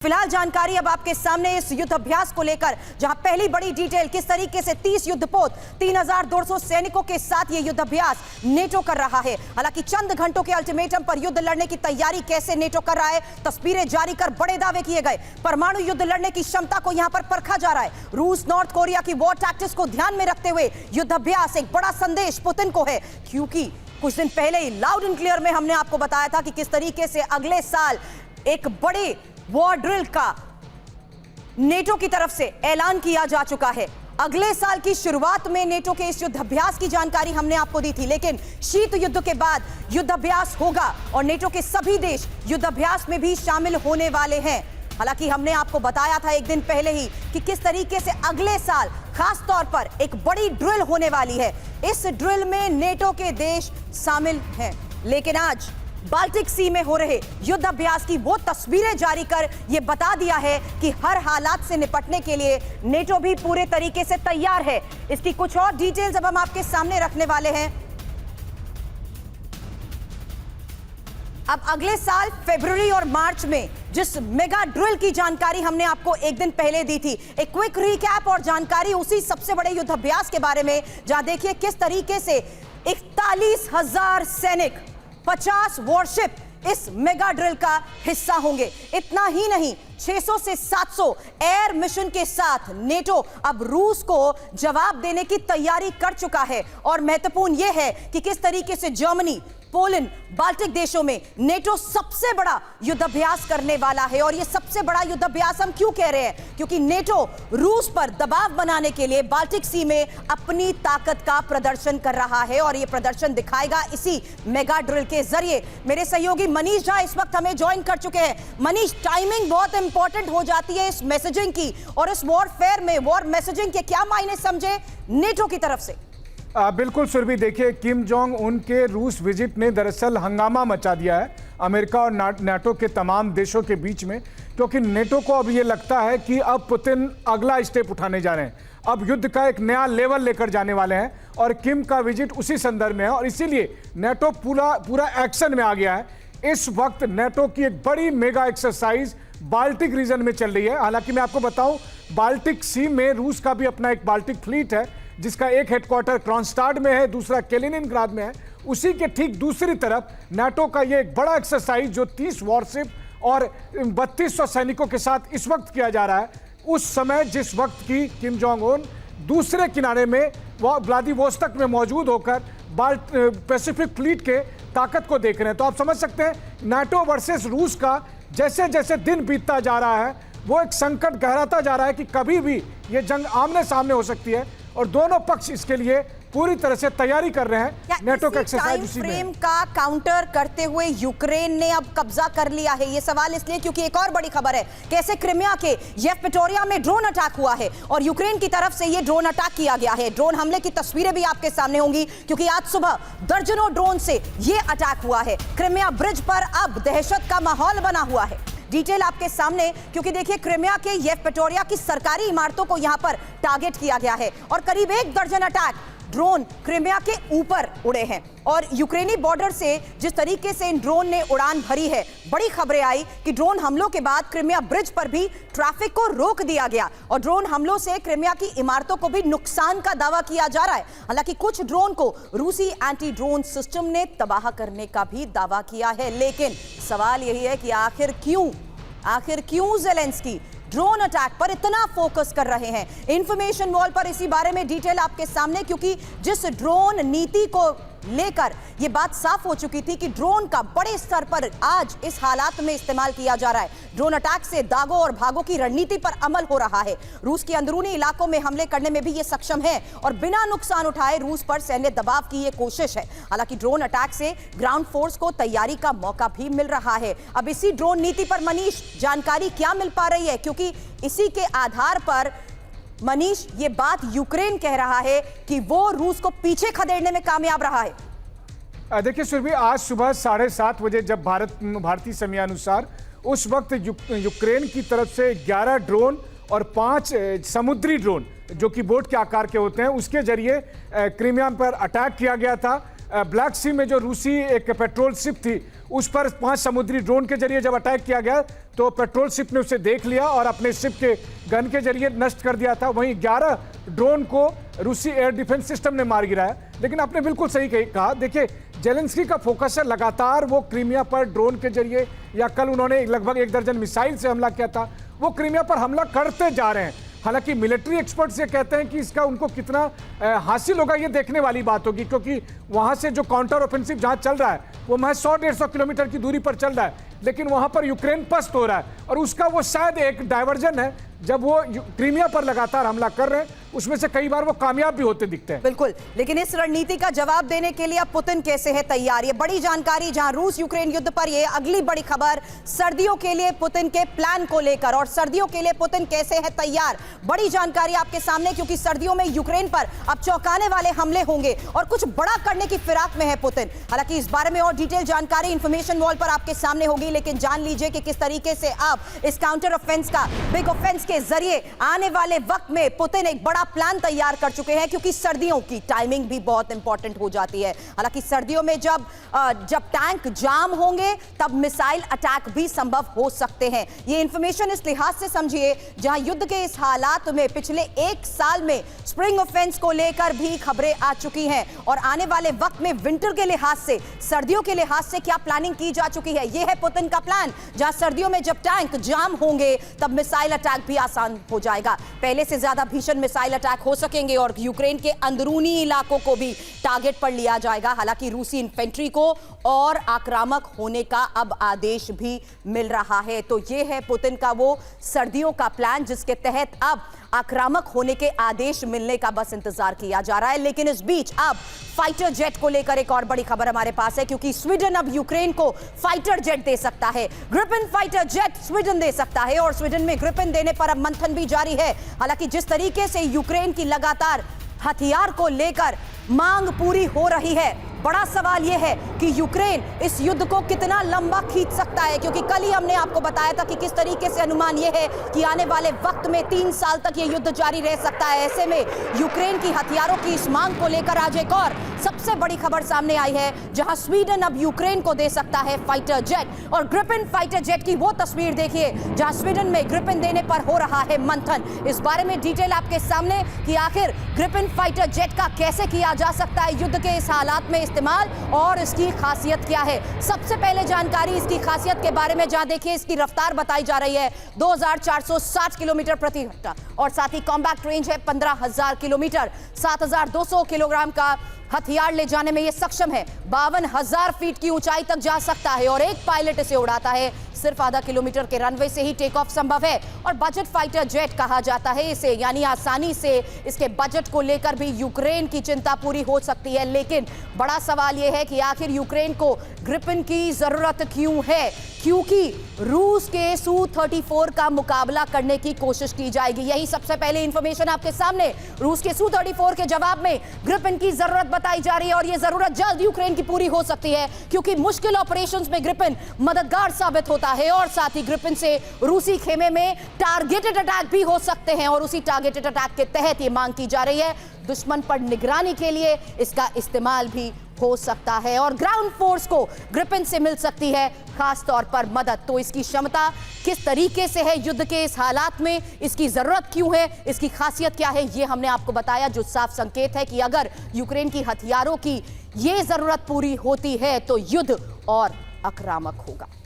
फिलहाल जानकारी अब आपके सामने इस युद्ध अभ्यास को लेकर, जहां पहली बड़ी डिटेल किस तरीके से 30 युद्धपोत 3200 सैनिकों के साथ यह युद्ध अभ्यास नेटो कर रहा है। हालांकि चंद घंटों के अल्टीमेटम पर युद्ध लड़ने की तैयारी कैसे नेटो कर रहा है, तस्वीरें जारी कर बड़े दावे किए गए। परमाणु युद्ध लड़ने की क्षमता को यहां पर परखा जा रहा है। रूस नॉर्थ कोरिया की वॉर टैक्टिक्स को ध्यान में रखते हुए युद्ध अभ्यास एक बड़ा संदेश पुतिन को है, क्योंकि कुछ दिन पहले ही लाउड एंड क्लियर में हमने आपको बताया था कि किस तरीके से अगले साल एक बड़े वॉर ड्रिल का नेटो की तरफ से ऐलान किया जा चुका है। अगले साल की शुरुआत में नेटो के इस युद्धाभ्यास की जानकारी हमने आपको दी थी, लेकिन शीत युद्ध के बाद युद्धाभ्यास होगा और नेटो के सभी देश युद्धाभ्यास में भी शामिल होने वाले हैं। हालांकि हमने आपको बताया था एक दिन पहले ही कि किस तरीके से अगले साल खास तौर पर एक बड़ी ड्रिल होने वाली है। इस ड्रिल में नेटो के देश शामिल हैं, लेकिन आज बाल्टिक सी में हो रहे युद्ध अभ्यास की वो तस्वीरें जारी कर यह बता दिया है कि हर हालात से निपटने के लिए नेटो भी पूरे तरीके से तैयार है। इसकी कुछ और डिटेल्स अब हम आपके सामने रखने वाले हैं। अब अगले साल फरवरी और मार्च में जिस मेगा ड्रिल की जानकारी हमने आपको एक दिन पहले दी थी, एक क्विक रिकैप और जानकारी उसी सबसे बड़े युद्ध अभ्यास के बारे में, जहां देखिए किस तरीके से 41,000 सैनिक 50 वॉरशिप इस मेगा ड्रिल का हिस्सा होंगे। इतना ही नहीं, 600 से 700 एयर मिशन के साथ नेटो अब रूस को जवाब देने की तैयारी कर चुका है। और महत्वपूर्ण यह है कि किस तरीके से जर्मनी, पोलैंड, बाल्टिक देशों में नेटो सबसे बड़ा युद्धाभ्यास करने वाला है। और यह सबसे बड़ा युद्धाभ्यास हम क्यों कह रहे हैं, क्योंकि नेटो रूस पर दबाव बनाने के लिए बाल्टिक सी में अपनी ताकत का प्रदर्शन कर रहा है और यह प्रदर्शन दिखाएगा इसी मेगा ड्रिल के जरिए। मेरे सहयोगी मनीष झा इस वक्त हमें ज्वाइन कर चुके हैं। मनीष, टाइमिंग बहुत इंपॉर्टेंट हो जाती है इस मैसेजिंग की, और इस वॉरफेयर में वॉर मैसेजिंग के क्या मायने समझे नेटो की तरफ से? बिल्कुल सुरभि, देखिए किम जोंग उन के रूस विजिट ने दरअसल हंगामा मचा दिया है अमेरिका और नाटो के तमाम देशों के बीच में, क्योंकि नेटो को अब ये लगता है कि अब पुतिन अगला स्टेप उठाने जा रहे हैं, अब युद्ध का एक नया लेवल लेकर जाने वाले हैं और किम का विजिट उसी संदर्भ में है और इसीलिए नेटो पूरा एक्शन में आ गया है। इस वक्त नेटो की एक बड़ी मेगा एक्सरसाइज बाल्टिक रीजन में चल रही है। हालांकि मैं आपको बताऊं, बाल्टिक सी में रूस का भी अपना एक बाल्टिक फ्लीट है, जिसका एक हेडक्वार्टर क्रोनस्टाड में है, दूसरा कैलिनिनग्राड में है। उसी के ठीक दूसरी तरफ नाटो का ये एक बड़ा एक्सरसाइज जो 30 वॉरशिप और 3200 सैनिकों के साथ इस वक्त किया जा रहा है, उस समय जिस वक्त की किम जोंग उन दूसरे किनारे में व्लादिवोस्तोक में मौजूद होकर पैसिफिक फ्लीट के ताकत को देख रहे हैं। तो आप समझ सकते हैं नाटो वर्सेस रूस का जैसे जैसे दिन बीतता जा रहा है, वो एक संकट गहराता जा रहा है कि कभी भी ये जंग आमने सामने हो सकती है और दोनों पक्ष इसके लिए पूरी तरह से तैयारी कर रहे हैं। नेटो का एक्सरसाइज उसी फ्रेम का काउंटर करते हुए यूक्रेन ने अब कब्जा कर लिया है। ये सवाल इसलिए क्योंकि एक और बड़ी खबर है, कैसे क्रिमिया के येवपेटोरिया में ड्रोन अटैक हुआ है और यूक्रेन की तरफ से ये ड्रोन अटैक किया गया है। ड्रोन हमले की तस्वीरें भी आपके सामने होंगी, क्योंकि आज सुबह दर्जनों ड्रोन से ये अटैक हुआ है। क्रिमिया ब्रिज पर अब दहशत का माहौल बना हुआ है। डिटेल आपके सामने, क्योंकि देखिए क्रिमिया के येवपेटोरिया की सरकारी इमारतों को यहां पर टारगेट किया गया है और करीब 1 दर्जन अटैक ड्रोन क्रिमिया के ऊपर उड़े हैं। और यूक्रेनी बॉर्डर से जिस तरीके से इन ड्रोन ने उड़ान भरी है, बड़ी खबरें आई कि ड्रोन हमलों के बाद क्रिमिया ब्रिज पर भी ट्रैफिक को रोक दिया गया और ड्रोन हमलों से क्रिमिया की इमारतों को भी नुकसान का दावा किया जा रहा है। हालांकि कुछ ड्रोन को रूसी एंटी ड्रोन सिस्टम ने तबाह करने का भी दावा किया है। लेकिन सवाल यही है कि आखिर क्यों ज़ेलेंस्की ड्रोन अटैक पर इतना फोकस कर रहे हैं? इंफॉर्मेशन वॉल पर इसी बारे में डिटेल आपके सामने, क्योंकि जिस ड्रोन नीति को लेकर यह बात साफ हो चुकी थी कि ड्रोन का बड़े स्तर पर आज इस हालात में इस्तेमाल किया जा रहा है। ड्रोन अटैक से दागो और भागो की रणनीति पर अमल हो रहा है। रूस के अंदरूनी इलाकों में हमले करने में भी ये सक्षम है और बिना नुकसान उठाए रूस पर सैन्य दबाव की ये कोशिश है। हालांकि ड्रोन अटैक से ग्राउंड फोर्स को तैयारी का मौका भी मिल रहा है। अब इसी ड्रोन नीति पर मनीष जानकारी क्या मिल पा रही है, क्योंकि इसी के आधार पर मनीष ये बात यूक्रेन कह रहा है कि वो रूस को पीछे खदेड़ने में कामयाब रहा है। देखिए सुरभि, आज सुबह 7:30 बजे जब भारतीय समयानुसार उस वक्त यूक्रेन की तरफ से 11 ड्रोन और 5 समुद्री ड्रोन जो कि बोट के आकार के होते हैं, उसके जरिए क्रीमिया पर अटैक किया गया था। ब्लैक सी में जो रूसी एक पेट्रोल शिप थी उस पर 5 समुद्री ड्रोन के जरिए जब अटैक किया गया तो पेट्रोल शिप ने उसे देख लिया और अपने शिप के गन के जरिए नष्ट कर दिया था। वहीं 11 ड्रोन को रूसी एयर डिफेंस सिस्टम ने मार गिराया। लेकिन आपने बिल्कुल सही कहा, देखिए जेलेंस्की का फोकस है लगातार वो क्रीमिया पर ड्रोन के जरिए, या कल उन्होंने लगभग 1 दर्जन मिसाइल से हमला किया था, वो क्रीमिया पर हमला करते जा रहे हैं। हालांकि मिलिट्री एक्सपर्ट्स ये कहते हैं कि इसका उनको कितना हासिल होगा ये देखने वाली बात होगी, क्योंकि वहां से जो काउंटर ऑफेंसिव जहां चल रहा है वो महज 100-150 किलोमीटर की दूरी पर चल रहा है, लेकिन वहां पर यूक्रेन पस्त हो रहा है और उसका वो शायद एक डायवर्जन है। जब वो क्रीमिया पर लगातार हमला कर रहे हैं उसमें से कई बार वो कामयाब भी होते दिखते हैं। बिल्कुल, लेकिन इस रणनीति का जवाब देने के लिए अब पुतिन कैसे है तैयार, ये बड़ी जानकारी जहां रूस यूक्रेन युद्ध पर ये अगली बड़ी खबर सर्दियों के लिए पुतिन के प्लान को लेकर, और सर्दियों के लिए पुतिन कैसे है तैयार, बड़ी जानकारी आपके सामने, क्योंकि सर्दियों में यूक्रेन पर अब चौंकाने वाले हमले होंगे और कुछ बड़ा करने की फिराक में है पुतिन। हालांकि इस बारे में और डिटेल जानकारी इंफॉर्मेशन वॉल पर आपके सामने होगी, लेकिन जान लीजिए कि किस तरीके से अब इस काउंटर ऑफेंस का बिग ऑफेंस के जरिए आने वाले वक्त में पुतिन एक बड़ा प्लान तैयार कर चुके हैं, क्योंकि सर्दियों की टाइमिंग भी बहुत इंपॉर्टेंट हो जाती है। हालांकि सर्दियों में जब टैंक जाम होंगे तब मिसाइल अटैक भी संभव हो सकते हैं। ये इंफॉर्मेशन इस लिहाज से समझिए जहां युद्ध के इस हालात में पिछले 1 साल में स्प्रिंग ऑफेंस को लेकर भी खबरें आ चुकी हैं और आने वाले वक्त में विंटर के लिहाज से, सर्दियों के लिहाज से क्या प्लानिंग की जा चुकी है। यह है पुतिन का प्लान, जहां सर्दियों में जब टैंक जाम होंगे तब मिसाइल अटैक भी आसान हो जाएगा, पहले से ज्यादा भीषण मिसाइल अटैक हो सकेंगे और यूक्रेन के अंदरूनी इलाकों को भी टारगेट पर लिया जाएगा। हालांकि रूसी इन्फेंट्री को और आक्रामक होने का अब आदेश भी मिल रहा है। तो यह है पुतिन का वो सर्दियों का प्लान, जिसके तहत अब आक्रामक होने के आदेश मिलने का बस इंतजार किया जा रहा है। लेकिन इस बीच अब फाइटर जेट को लेकर एक और बड़ी खबर हमारे पास है, क्योंकि स्वीडन अब यूक्रेन को फाइटर जेट दे सकता है। ग्रिपेन फाइटर जेट स्वीडन दे सकता है और स्वीडन में ग्रिपेन देने पर अब मंथन भी जारी है। हालांकि जिस तरीके से यूक्रेन की लगातार हथियार को लेकर मांग पूरी हो रही है, बड़ा सवाल यह है कि यूक्रेन इस युद्ध को कितना लंबा खींच सकता है, क्योंकि कल ही हमने आपको बताया था कि किस तरीके से अनुमान यह है कि आने वाले वक्त में 3 साल तक यह युद्ध जारी रह सकता है। ऐसे में यूक्रेन की हथियारों की इस मांग को लेकर आज एक और सबसे बड़ी खबर सामने आई है, जहां स्वीडन अब यूक्रेन को दे सकता है फाइटर जेट। और ग्रिपेन फाइटर जेट की वो तस्वीर देखिए जहां स्वीडन में ग्रिपेन देने पर हो रहा है मंथन। इस बारे में डिटेल आपके सामने कि आखिर ग्रिपेन फाइटर जेट का कैसे किया जा सकता है युद्ध के इस हालात में इस्तेमाल और इसकी खासियत क्या है। सबसे पहले जानकारी इसकी खासियत के बारे में, जहां देखिए इसकी रफ्तार बताई जा रही है 2460 किलोमीटर प्रति घंटा और साथ ही कॉम्बैक्ट रेंज है 15,000 किलोमीटर। 7,200 किलोग्राम का हथियार ले जाने में यह सक्षम है। 52,000 फीट की ऊंचाई तक जा सकता है और एक पायलट इसे उड़ाता है। सिर्फ आधा किलोमीटर के रनवे से ही टेक ऑफ संभव है और बजट फाइटर जेट कहा जाता है इसे, यानी आसानी से इसके बजट को लेकर भी यूक्रेन की चिंता पूरी हो सकती है। लेकिन बड़ा सवाल यह है कि आखिर यूक्रेन को ग्रिपेन की जरूरत क्यों है, क्योंकि रूस के Su-34 का मुकाबला करने की कोशिश की जाएगी। यही सबसे पहले इंफॉर्मेशन आपके सामने। रूस के Su-34 के जवाब में ग्रिपेन की जरूरत बताई जा रही है और यह जरूरत जल्द यूक्रेन की पूरी हो सकती है, क्योंकि मुश्किल ऑपरेशंस में ग्रिपेन मददगार साबित होता है और साथ ही ग्रिपेन से रूसी खेमे में टारगेटेड अटैक भी हो सकते हैं और उसी टारगेटेड अटैक के तहत यह मांग की जा रही है दुश्मन पर निगरानी के लिए इसका इस्तेमाल भी हो सकता है और ग्राउंड फोर्स को ग्रिपेन से मिल सकती है खास तौर पर मदद। तो इसकी क्षमता किस तरीके से है युद्ध के इस हालात में, इसकी जरूरत क्यों है, इसकी खासियत क्या है, ये हमने आपको बताया, जो साफ संकेत है कि अगर यूक्रेन की हथियारों की ये जरूरत पूरी होती है तो युद्ध और आक्रामक होगा।